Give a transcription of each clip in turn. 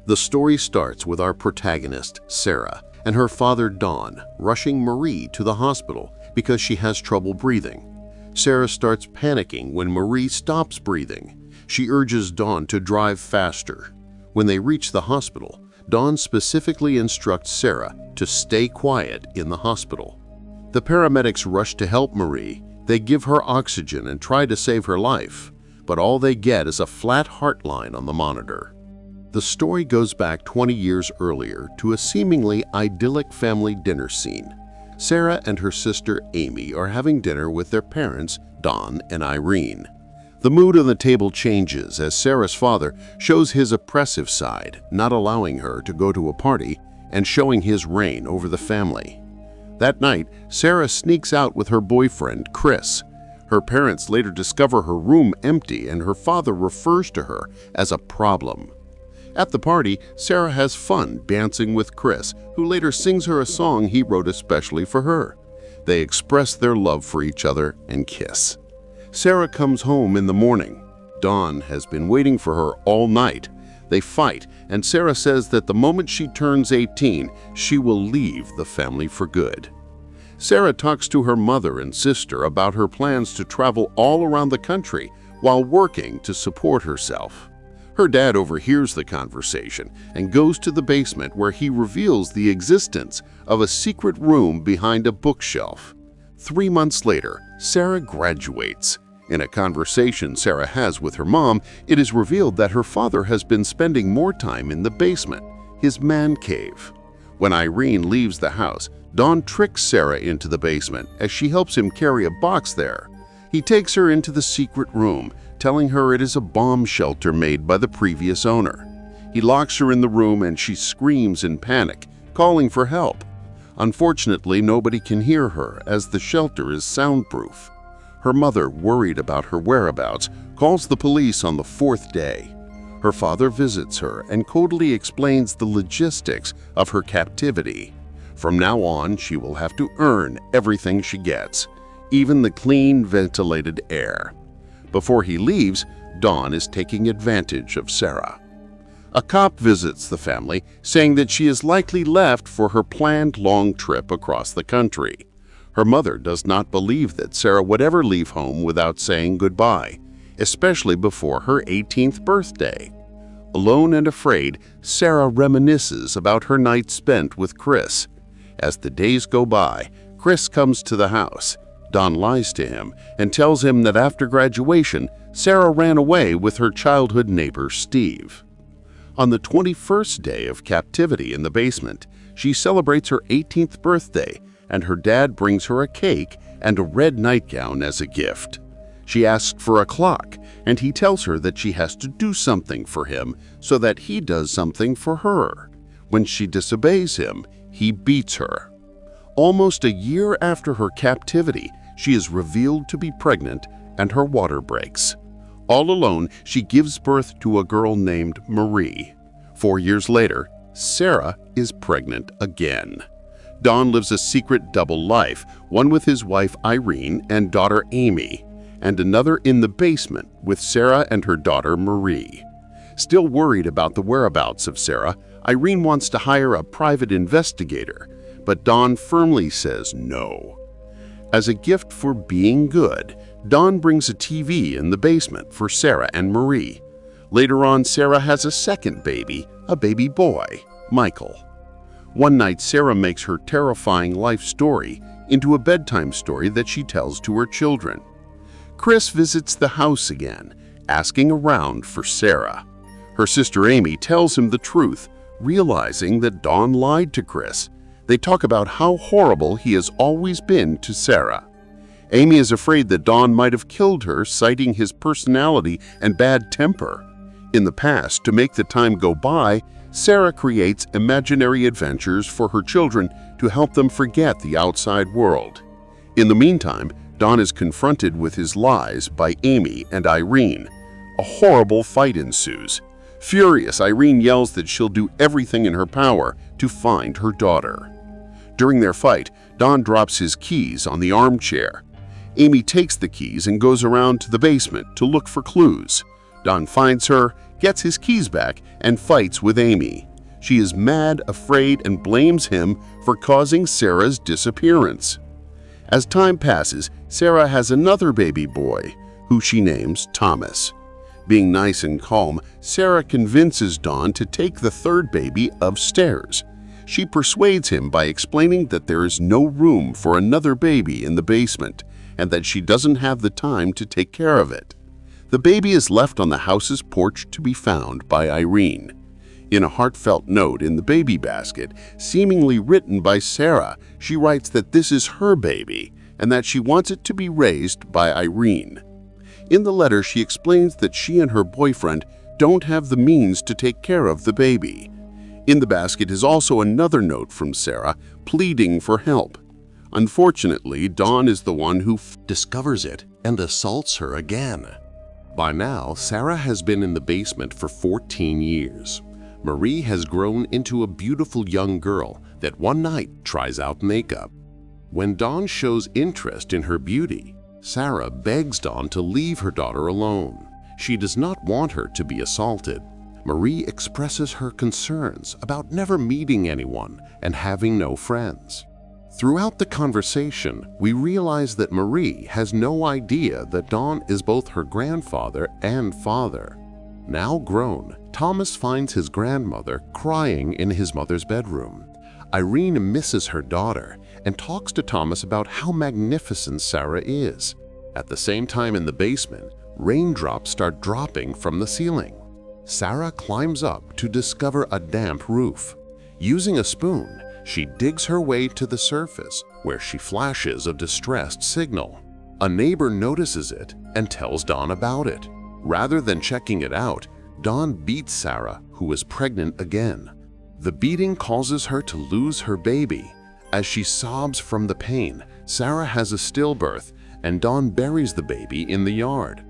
The story starts with our protagonist, Sarah, and her father, Don, rushing Marie to the hospital because she has trouble breathing. Sarah starts panicking when Marie stops breathing. She urges Don to drive faster. When they reach the hospital, Don specifically instructs Sarah to stay quiet in the hospital. The paramedics rush to help Marie. They give her oxygen and try to save her life, but all they get is a flat heart line on the monitor. The story goes back 20 years earlier to a seemingly idyllic family dinner scene. Sarah and her sister Amy are having dinner with their parents, Don and Irene. The mood on the table changes as Sarah's father shows his oppressive side, not allowing her to go to a party and showing his reign over the family. That night, Sarah sneaks out with her boyfriend, Chris. Her parents later discover her room empty and her father refers to her as a problem. At the party, Sarah has fun dancing with Chris, who later sings her a song he wrote especially for her. They express their love for each other and kiss. Sarah comes home in the morning. Don has been waiting for her all night. They fight, and Sarah says that the moment she turns 18, she will leave the family for good. Sarah talks to her mother and sister about her plans to travel all around the country while working to support herself. Her dad overhears the conversation and goes to the basement where he reveals the existence of a secret room behind a bookshelf. 3 months later, Sarah graduates. In a conversation Sarah has with her mom, it is revealed that her father has been spending more time in the basement, his man cave. When Irene leaves the house, Don tricks Sarah into the basement as she helps him carry a box there. He takes her into the secret room, telling her it is a bomb shelter made by the previous owner. He locks her in the room and she screams in panic, calling for help. Unfortunately, nobody can hear her as the shelter is soundproof. Her mother, worried about her whereabouts, calls the police on the 4th day. Her father visits her and coldly explains the logistics of her captivity. From now on, she will have to earn everything she gets, even the clean, ventilated air. Before he leaves, Don is taking advantage of Sarah. A cop visits the family, saying that she is likely left for her planned long trip across the country. Her mother does not believe that Sarah would ever leave home without saying goodbye, especially before her 18th birthday. Alone and afraid, Sarah reminisces about her night spent with Chris. As the days go by, Chris comes to the house. Don lies to him and tells him that after graduation, Sarah ran away with her childhood neighbor, Steve. On the 21st day of captivity in the basement, she celebrates her 18th birthday, and her dad brings her a cake and a red nightgown as a gift. She asks for a clock, and he tells her that she has to do something for him so that he does something for her. When she disobeys him, he beats her. Almost a year after her captivity, she is revealed to be pregnant and her water breaks. All alone, she gives birth to a girl named Marie. 4 years later, Sarah is pregnant again. Don lives a secret double life, one with his wife Irene and daughter Amy, and another in the basement with Sarah and her daughter Marie. Still worried about the whereabouts of Sarah, Irene wants to hire a private investigator, but Don firmly says no. As a gift for being good, Don brings a TV in the basement for Sarah and Marie. Later on, Sarah has a second baby, a baby boy, Michael. One night, Sarah makes her terrifying life story into a bedtime story that she tells to her children. Chris visits the house again, asking around for Sarah. Her sister Amy tells him the truth, realizing that Don lied to Chris. They talk about how horrible he has always been to Sarah. Amy is afraid that Don might have killed her, citing his personality and bad temper. In the past, to make the time go by, Sarah creates imaginary adventures for her children to help them forget the outside world. In the meantime, Don is confronted with his lies by Amy and Irene. A horrible fight ensues. Furious, Irene yells that she'll do everything in her power to find her daughter. During their fight, Don drops his keys on the armchair. Amy takes the keys and goes around to the basement to look for clues. Don finds her, gets his keys back, and fights with Amy. She is mad, afraid, and blames him for causing Sarah's disappearance. As time passes, Sarah has another baby boy, who she names Thomas. Being nice and calm, Sarah convinces Don to take the third baby upstairs. She persuades him by explaining that there is no room for another baby in the basement and that she doesn't have the time to take care of it. The baby is left on the house's porch to be found by Irene. In a heartfelt note in the baby basket, seemingly written by Sarah, she writes that this is her baby and that she wants it to be raised by Irene. In the letter, she explains that she and her boyfriend don't have the means to take care of the baby. In the basket is also another note from Sarah pleading for help. Unfortunately, Dawn is the one who discovers it and assaults her again. By now, Sarah has been in the basement for 14 years. Marie has grown into a beautiful young girl that one night tries out makeup. When Dawn shows interest in her beauty, Sarah begs Dawn to leave her daughter alone. She does not want her to be assaulted. Marie expresses her concerns about never meeting anyone and having no friends. Throughout the conversation, we realize that Marie has no idea that Dawn is both her grandfather and father. Now grown, Thomas finds his grandmother crying in his mother's bedroom. Irene misses her daughter and talks to Thomas about how magnificent Sarah is. At the same time in the basement, raindrops start dropping from the ceiling. Sarah climbs up to discover a damp roof. Using a spoon, she digs her way to the surface, where she flashes a distressed signal. A neighbor notices it and tells Dawn about it. Rather than checking it out, Dawn beats Sarah, who is pregnant again. The beating causes her to lose her baby. As she sobs from the pain, Sarah has a stillbirth, and Dawn buries the baby in the yard.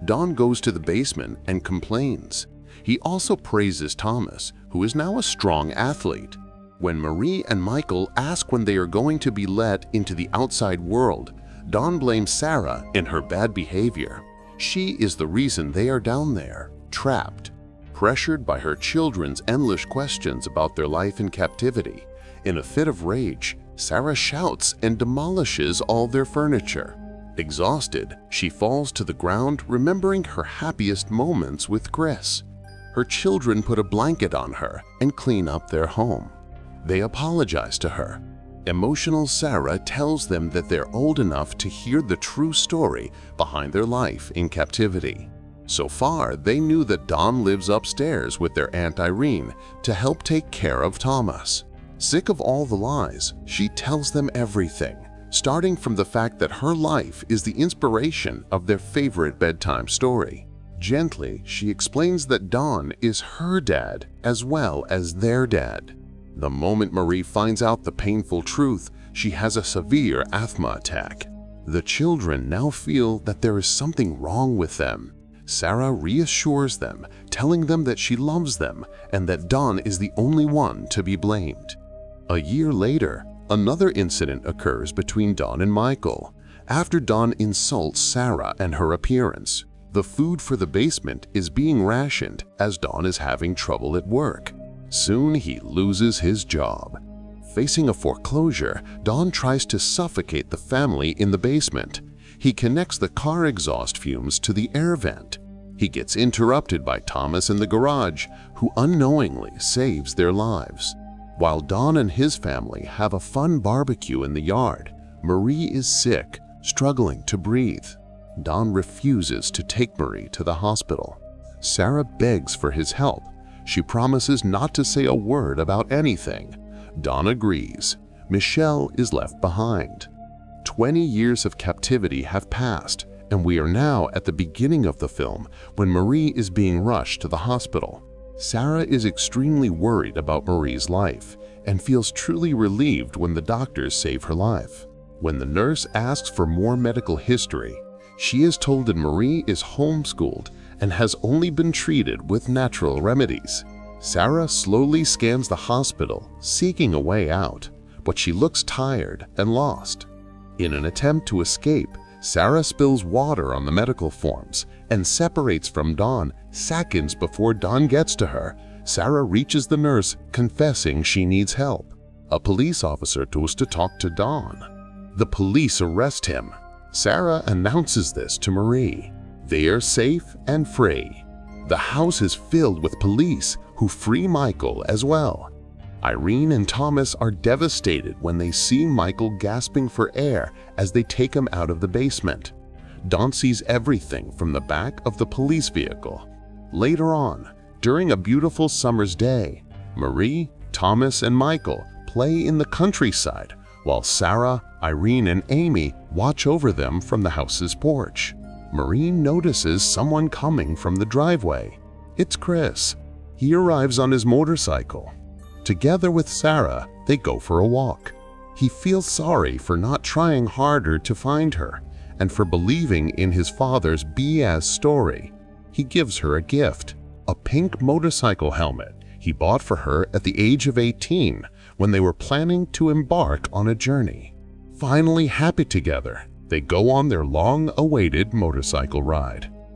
Dawn goes to the basement and complains. He also praises Thomas, who is now a strong athlete. When Marie and Michael ask when they are going to be let into the outside world, Dawn blames Sarah and her bad behavior. She is the reason they are down there, trapped. Pressured by her children's endless questions about their life in captivity, in a fit of rage, Sarah shouts and demolishes all their furniture. Exhausted, she falls to the ground, remembering her happiest moments with Chris. Her children put a blanket on her and clean up their home. They apologize to her. Emotional Sarah tells them that they're old enough to hear the true story behind their life in captivity. So far, they knew that Dawn lives upstairs with their Aunt Irene to help take care of Thomas. Sick of all the lies, she tells them everything, starting from the fact that her life is the inspiration of their favorite bedtime story. Gently, she explains that Dawn is her dad as well as their dad. The moment Marie finds out the painful truth, she has a severe asthma attack. The children now feel that there is something wrong with them. Sarah reassures them, telling them that she loves them and that Dawn is the only one to be blamed. A year later, another incident occurs between Dawn and Michael. After Dawn insults Sarah and her appearance, the food for the basement is being rationed as Dawn is having trouble at work. Soon he loses his job. Facing a foreclosure, Dawn tries to suffocate the family in the basement. He connects the car exhaust fumes to the air vent. He gets interrupted by Thomas in the garage, who unknowingly saves their lives. While Dawn and his family have a fun barbecue in the yard, Marie is sick, struggling to breathe. Dawn refuses to take Marie to the hospital. Sarah begs for his help. She promises not to say a word about anything. Dawn agrees. Michelle is left behind. 20 years of captivity have passed, and we are now at the beginning of the film when Marie is being rushed to the hospital. Sarah is extremely worried about Marie's life and feels truly relieved when the doctors save her life. When the nurse asks for more medical history, she is told that Marie is homeschooled and has only been treated with natural remedies. Sarah slowly scans the hospital, seeking a way out, but she looks tired and lost. In an attempt to escape, Sarah spills water on the medical forms and separates from Dawn, Seconds before Don gets to her, Sarah reaches the nurse, confessing she needs help. A police officer goes to talk to Don. The police arrest him. Sarah announces this to Marie. They are safe and free. The house is filled with police who free Michael as well. Irene and Thomas are devastated when they see Michael gasping for air as they take him out of the basement. Don sees everything from the back of the police vehicle. Later on, during a beautiful summer's day, Marie, Thomas, and Michael play in the countryside while Sarah, Irene, and Amy watch over them from the house's porch. Marie notices someone coming from the driveway. It's Chris. He arrives on his motorcycle. Together with Sarah, they go for a walk. He feels sorry for not trying harder to find her and for believing in his father's BS story. He gives her a gift, a pink motorcycle helmet he bought for her at the age of 18 when they were planning to embark on a journey. Finally happy together, they go on their long-awaited motorcycle ride.